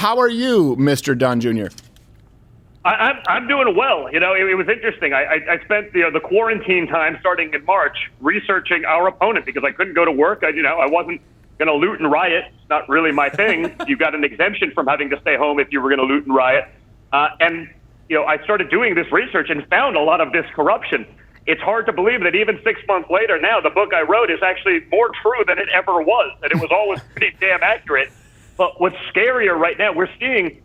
How are you, Mr. Dunn Jr.? I'm doing well. You know, it was interesting. I spent the quarantine time starting in March researching our opponent because I couldn't go to work. I wasn't going to loot and riot. It's not really my thing. You got an exemption from having to stay home if you were going to loot and riot. And I started doing this research and found a lot of this corruption. It's hard to believe that even 6 months later now, the book I wrote is actually more true than it ever was, and it was always pretty damn accurate. But what's scarier right now, we're seeing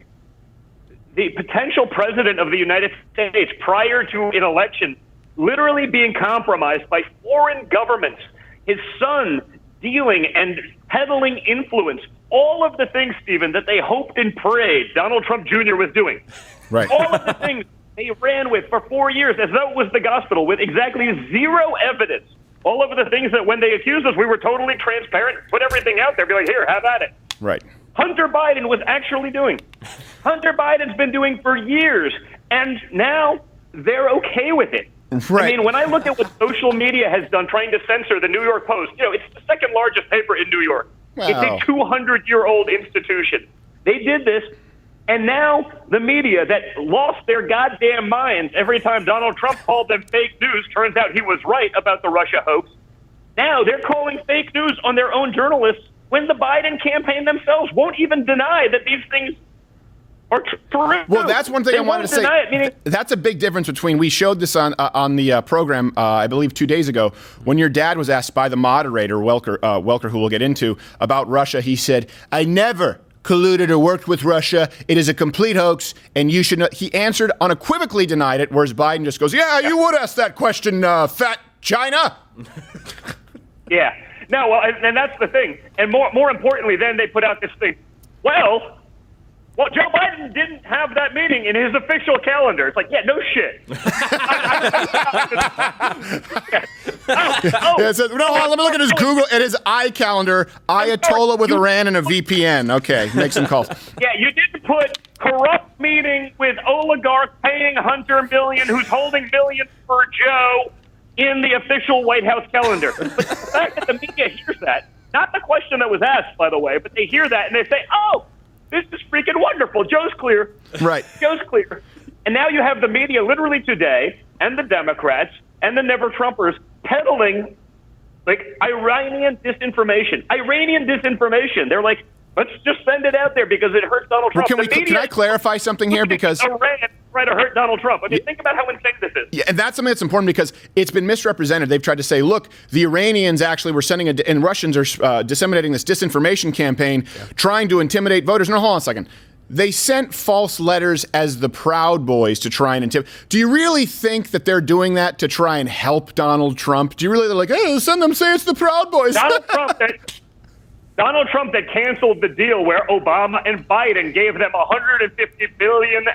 the potential president of the United States prior to an election literally being compromised by foreign governments, his son dealing and peddling influence, all of the things, Stephen, that they hoped and prayed Donald Trump Jr. was doing. Right. All of the things they ran with for 4 years as though it was the gospel with exactly zero evidence. All of the things that when they accused us, we were totally transparent, put everything out there, be like, here, have at it. Right. Hunter Biden was actually doing. Hunter Biden's been doing for years, and now they're okay with it. Right. I mean, when I look at what social media has done trying to censor the New York Post, it's the second largest paper in New York. Wow. It's a 200-year-old institution. They did this, and now the media that lost their goddamn minds every time Donald Trump called them fake news, turns out he was right about the Russia hoax. Now they're calling fake news on their own journalists when the Biden campaign themselves won't even deny that these things are true. Well, that's one thing I wanted to say. That's a big difference between, we showed this on the program, I believe 2 days ago, when your dad was asked by the moderator, Welker, who we'll get into, about Russia. He said, I never colluded or worked with Russia. It is a complete hoax, and you should know. He answered, unequivocally denied it, whereas Biden just goes, yeah, you would ask that question, fat China. Yeah. No, well, and that's the thing. And more importantly, then they put out this thing. Well, Joe Biden didn't have that meeting in his official calendar. It's like, yeah, no shit. Let me look at his Google, at his iCalendar, Ayatollah with Iran and a VPN. Okay, make some calls. Yeah, you didn't put corrupt meeting with oligarch paying Hunter million, who's holding millions for Joe, in the official White House calendar. But the fact that the media hears that, not the question that was asked, by the way, but they hear that and they say, oh, this is freaking wonderful. Joe's clear. Right. Joe's clear. And now you have the media literally today and the Democrats and the never-Trumpers peddling like Iranian disinformation. They're like, let's just send it out there because it hurts Donald Trump. Well, can I clarify something here? Because Iran try to hurt Donald Trump. I mean, think about how insane this is. Yeah, and that's something that's important because it's been misrepresented. They've tried to say, look, the Iranians actually were sending and Russians are disseminating this disinformation campaign, trying to intimidate voters. No, hold on a second. They sent false letters as the Proud Boys to try and intimidate. Do you really think that they're doing that to try and help Donald Trump? Do you really, they're like, hey, send them, say it's the Proud Boys. Donald Trump that canceled the deal where Obama and Biden gave them $150 billion.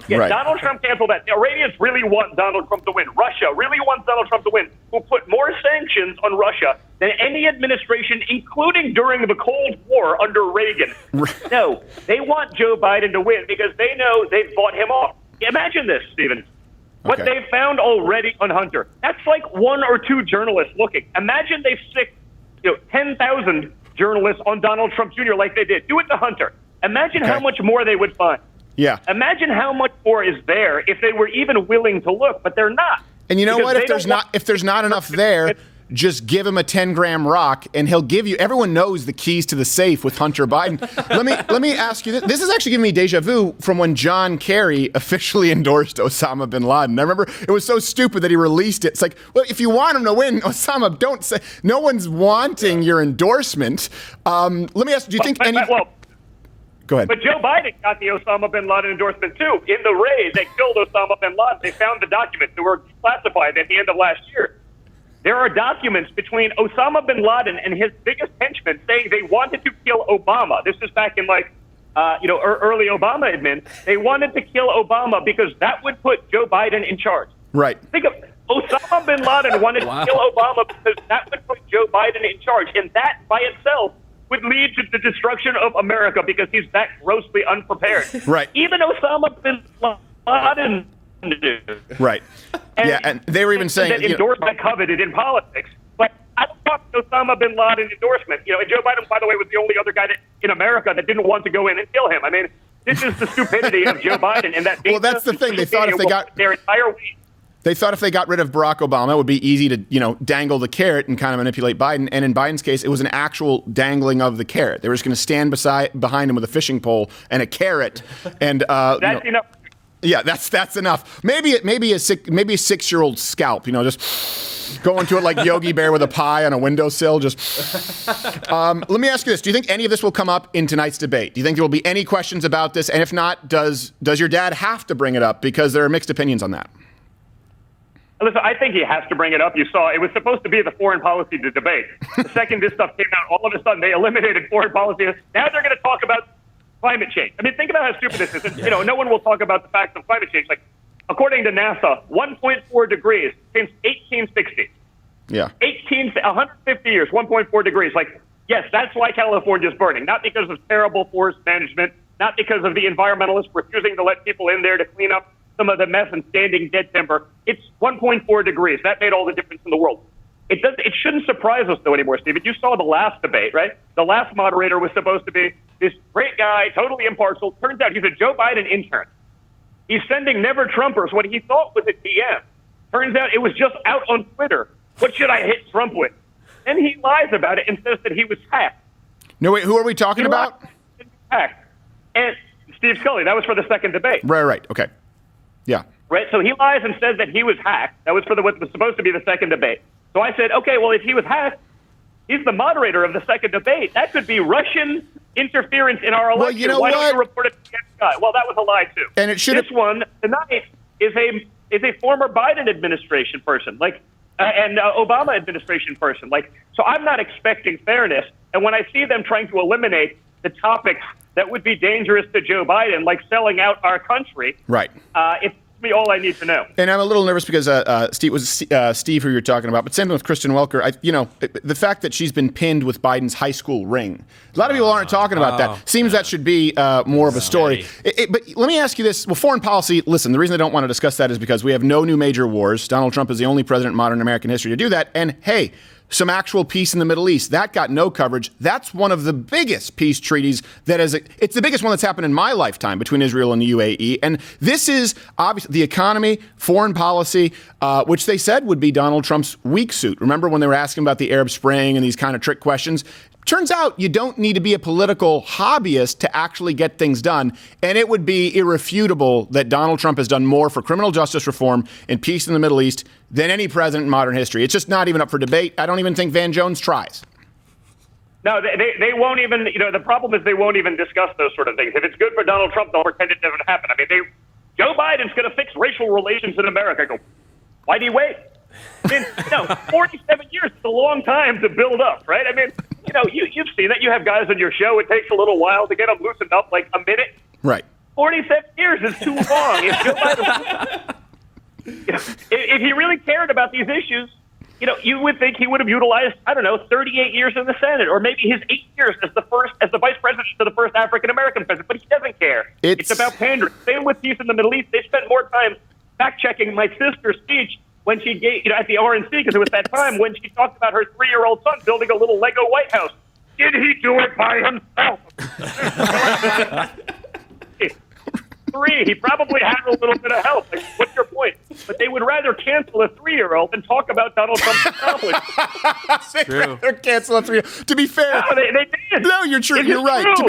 Yeah, right. Donald Trump canceled that. The Iranians really want Donald Trump to win. Russia really wants Donald Trump to win, who put more sanctions on Russia than any administration, including during the Cold War under Reagan. No, they want Joe Biden to win because they know they've bought him off. Imagine this, Stephen. What they've found already on Hunter. That's like one or two journalists looking. Imagine they've sicked 10,000 journalists on Donald Trump Jr. like they did. Do it to Hunter. Imagine how much more they would find. Yeah. Imagine how much more is there if they were even willing to look, but they're not. And you know what? If there's not enough there, just give him a 10-gram rock, and he'll give you. Everyone knows the keys to the safe with Hunter Biden. let me ask you this. This is actually giving me deja vu from when John Kerry officially endorsed Osama bin Laden. I remember it was so stupid that he released it. It's like, well, if you want him to win, Osama, don't say. No one's wanting your endorsement. Let me ask. Do you think any? Go ahead. But Joe Biden got the Osama bin Laden endorsement too. In the raid, they killed Osama bin Laden. They found the documents that were classified at the end of last year. There are documents between Osama bin Laden and his biggest henchmen saying they wanted to kill Obama. This is back in early Obama admin. They wanted to kill Obama because that would put Joe Biden in charge. Right. Think of Osama bin Laden wanted to kill Obama because that would put Joe Biden in charge. And that by itself would lead to the destruction of America because he's that grossly unprepared. Right. Even Osama bin Laden knew. Right. And they were even saying that endorsement coveted in politics. But I don't talk Osama bin Laden endorsement. And Joe Biden, by the way, was the only other guy in America that didn't want to go in and kill him. I mean, this is the stupidity of Joe Biden. And that well, that's the thing. They thought if they got their entire week. They thought if they got rid of Barack Obama, it would be easy to, dangle the carrot and kind of manipulate Biden. And in Biden's case, it was an actual dangling of the carrot. They were just going to stand behind him with a fishing pole and a carrot. And that's enough. Yeah, that's enough. Maybe a 6-year-old scalp. Just going to it like Yogi Bear with a pie on a windowsill. Let me ask you this: do you think any of this will come up in tonight's debate? Do you think there will be any questions about this? And if not, does your dad have to bring it up? Because there are mixed opinions on that. Listen, I think he has to bring it up. You saw it was supposed to be the foreign policy debate. The second this stuff came out, all of a sudden they eliminated foreign policy. Now they're going to talk about climate change. I mean, think about how stupid this is. And, no one will talk about the facts of climate change. Like, according to NASA, 1.4 degrees since 1860. Yeah. 150 years, 1.4 degrees. Like, yes, that's why California's burning. Not because of terrible forest management, not because of the environmentalists refusing to let people in there to clean up some of the mess and standing dead timber. It's 1.4 degrees. That made all the difference in the world. It shouldn't surprise us, though, anymore, Stephen. You saw the last debate, right? The last moderator was supposed to be this great guy, totally impartial. Turns out he's a Joe Biden intern. He's sending never-Trumpers what he thought was a DM. Turns out it was just out on Twitter. What should I hit Trump with? Then he lies about it and says that he was hacked. No, wait, who are we talking about? Hacked. And Steve Scully, that was for the second debate. Right, okay. Yeah. Right, so he lies and says that he was hacked. That was for what was supposed to be the second debate. So I said, okay, well, if he was hacked, he's the moderator of the second debate. That could be Russian interference in our election. Well, you know Why what? don't you report it to the FBI? Well, that was a lie, too. And it should. This one tonight is a former Biden administration person, and Obama administration person. So I'm not expecting fairness. And when I see them trying to eliminate the topics that would be dangerous to Joe Biden, like selling out our country, right? It's me all I need to know. And I'm a little nervous because Steve who you're talking about, but same thing with Kristen Welker. The fact that she's been pinned with Biden's high school ring. A lot of people aren't talking about that. Seems that should be more of a story. But let me ask you this. Well, foreign policy, listen, the reason I don't want to discuss that is because we have no new major wars. Donald Trump is the only president in modern American history to do that. And hey, some actual peace in the Middle East. That got no coverage. That's one of the biggest peace treaties it's the biggest one that's happened in my lifetime between Israel and the UAE. And this is obviously the economy, foreign policy, which they said would be Donald Trump's weak suit. Remember when they were asking about the Arab Spring and these kind of trick questions? Turns out you don't need to be a political hobbyist to actually get things done. And it would be irrefutable that Donald Trump has done more for criminal justice reform and peace in the Middle East than any president in modern history. It's just not even up for debate. I don't even think Van Jones tries. No, they won't even, the problem is they won't even discuss those sort of things. If it's good for Donald Trump, they'll pretend it doesn't happen. I mean, Joe Biden's going to fix racial relations in America. I go, why do you wait? 47 years is a long time to build up, right? I mean, you've seen that. You have guys on your show. It takes a little while to get them loosened up, like a minute. Right. 47 years is too long. If Joe Biden, if he really cared about these issues, you would think he would have utilized, 38 years in the Senate, or maybe his 8 years as the vice president to the first African-American president. But he doesn't care. It's about pandering. Same with peace in the Middle East. They spent more time fact-checking my sister's speech when she gave, at the RNC, because it was that time when she talked about her 3-year-old son building a little Lego White House. Did he do it by himself? 3, he probably had a little bit of help. What's your point? But they would rather cancel a 3-year-old than talk about Donald Trump's accomplishments. They'd rather cancel a 3-year-old. To be fair, no, they did. No, you're true. You're right. True.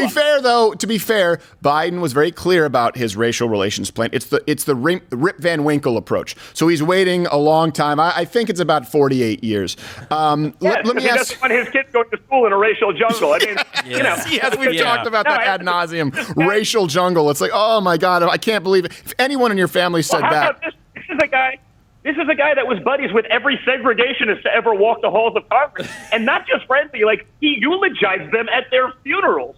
To be fair, Biden was very clear about his racial relations plan. It's the Rip Van Winkle approach. So he's waiting a long time. I think it's about 48 years. Let me ask. He doesn't want his kids going to school in a racial jungle. I mean, yes, we've talked about that ad nauseum. Racial jungle. It's like, oh my God, I can't believe it. If anyone in your family said that. This is a guy that was buddies with every segregationist to ever walk the halls of Congress, and not just friendly. He eulogized them at their funerals.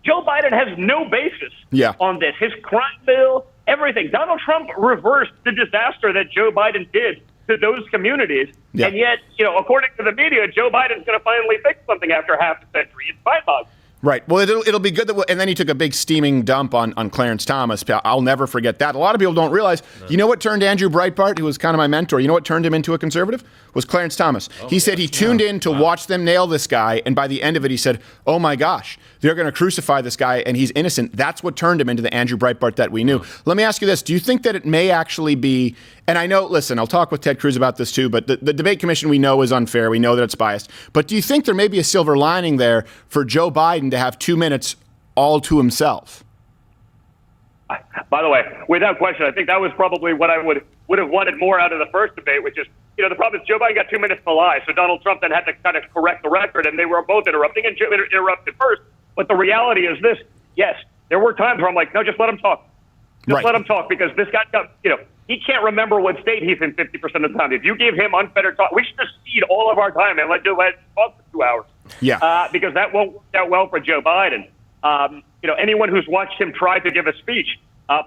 Joe Biden has no basis on this. His crime bill, everything. Donald Trump reversed the disaster that Joe Biden did to those communities, and yet, according to the media, Joe Biden's going to finally fix something after half a century. It's mind-boggling. Right. Well, it'll be good and then he took a big steaming dump on Clarence Thomas. I'll never forget that. A lot of people don't realize, you know what turned Andrew Breitbart, who was kind of my mentor, you know what turned him into a conservative? Was Clarence Thomas. He said he tuned in to watch them nail this guy, and by the end of it, he said, oh my gosh, they're going to crucify this guy, and he's innocent. That's what turned him into the Andrew Breitbart that we knew. Let me ask you this. Do you think that it may actually be, and I know, listen, I'll talk with Ted Cruz about this too, but the debate commission we know is unfair. We know that it's biased. But do you think there may be a silver lining there for Joe Biden to have 2 minutes all to himself? By the way, without question, I think that was probably what I would have wanted more out of the first debate, which is, the problem is Joe Biden got 2 minutes to lie, so Donald Trump then had to kind of correct the record, and they were both interrupting, and Joe interrupted first. But the reality is this, yes, there were times where I'm like, no, just let him talk. Just let him talk, because this guy got, he can't remember what state he's in 50% of the time. If you give him unfettered talk, we should just cede all of our time and let Joe Biden talk for 2 hours. Yeah. Because that won't work out well for Joe Biden. Anyone who's watched him try to give a speech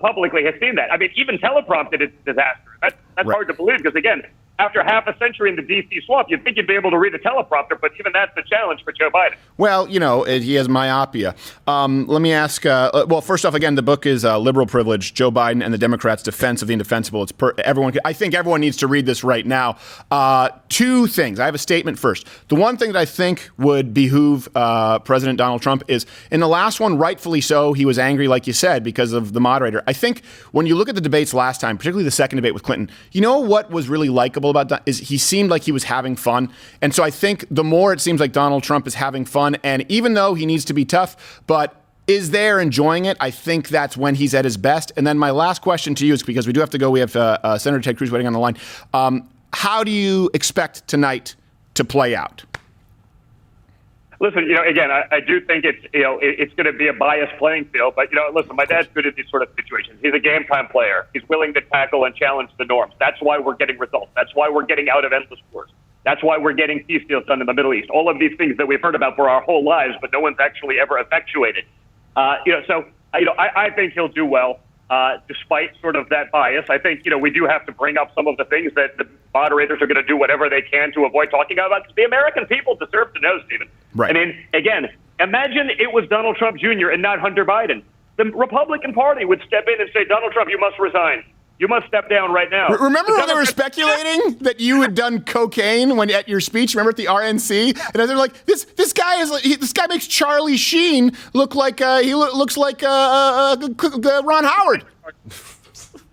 publicly has seen that. I mean, even teleprompted is a disaster. That's hard to believe because, again, after half a century in the D.C. swamp, you'd think you'd be able to read the teleprompter, but even that's a challenge for Joe Biden. Well, he has myopia. Let me ask, well, first off, again, the book is Liberal Privilege, Joe Biden and the Democrats' Defense of the Indefensible. I think everyone needs to read this right now. 2 things. I have a statement first. The one thing that I think would behoove President Donald Trump is, in the last one, rightfully so, he was angry, like you said, because of the moderator. I think when you look at the debates last time, particularly the second debate with Clinton, you know what was really likable about that is he seemed like he was having fun. And so I think the more it seems like Donald Trump is having fun, and even though he needs to be tough, but is there enjoying it, I think that's when he's at his best. And then my last question to you is, because we do have to go, we have Senator Ted Cruz waiting on the line. How do you expect tonight to play out? Listen, again, I do think it's going to be a biased playing field. But, listen, my dad's good at these sort of situations. He's a game time player. He's willing to tackle and challenge the norms. That's why we're getting results. That's why we're getting out of endless wars. That's why we're getting peace deals done in the Middle East. All of these things that we've heard about for our whole lives, but no one's actually ever effectuated. I think he'll do well. Despite sort of that bias, I think, we do have to bring up some of the things that the moderators are going to do whatever they can to avoid talking about. The American people deserve to know, Stephen. Right. I mean, again, imagine it was Donald Trump Jr. and not Hunter Biden. The Republican Party would step in and say, Donald Trump, you must resign. You must step down right now. Remember when they were speculating that you had done cocaine at your speech? Remember at the RNC? And they're like, this guy makes Charlie Sheen look like he looks like Ron Howard.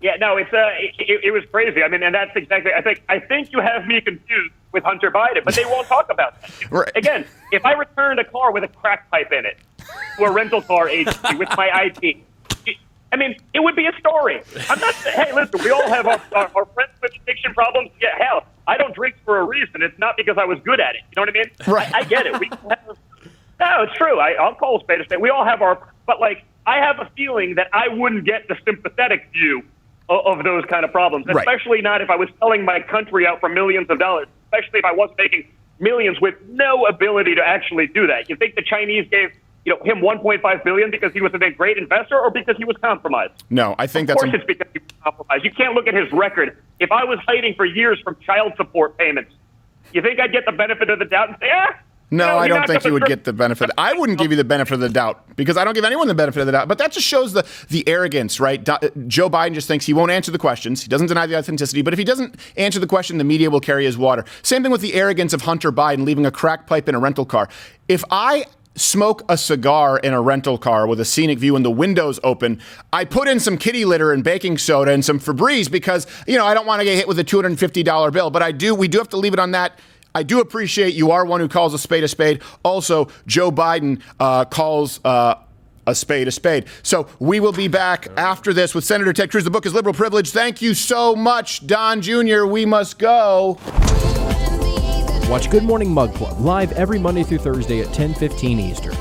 Yeah, no, it was crazy. I mean, and that's exactly. I think you have me confused with Hunter Biden, but they won't talk about that. Right. Again, if I returned a car with a crack pipe in it to a rental car agency with my ID. I mean, it would be a story. I'm not saying, hey, listen, we all have our friends with addiction problems. Yeah, hell, I don't drink for a reason. It's not because I was good at it. You know what I mean? Right. I get it. No, it's true. I'll call a spade a spade. We all have but I have a feeling that I wouldn't get the sympathetic view of those kind of problems, especially not if I was selling my country out for millions of dollars, especially if I was making millions with no ability to actually do that. You think the Chinese gave him $1.5 billion because he was a great investor or because he was compromised? No, I think of course it's because he was compromised. You can't look at his record. If I was hiding for years from child support payments, you think I'd get the benefit of the doubt and say, No, I don't think you would get the benefit. I wouldn't give you the benefit of the doubt because I don't give anyone the benefit of the doubt. But that just shows the arrogance, right? Joe Biden just thinks he won't answer the questions. He doesn't deny the authenticity. But if he doesn't answer the question, the media will carry his water. Same thing with the arrogance of Hunter Biden leaving a crack pipe in a rental car. If I smoke a cigar in a rental car with a scenic view and the windows open, I put in some kitty litter and baking soda and some Febreze because, I don't want to get hit with a $250 bill. But we do have to leave it on that. I do appreciate you are one who calls a spade a spade. Also, Joe Biden calls a spade a spade. So we will be back after this with Senator Ted Cruz. The book is Liberal Privilege. Thank you so much, Don Jr. We must go. Watch Good Morning Mug Club live every Monday through Thursday at 10:15 Eastern.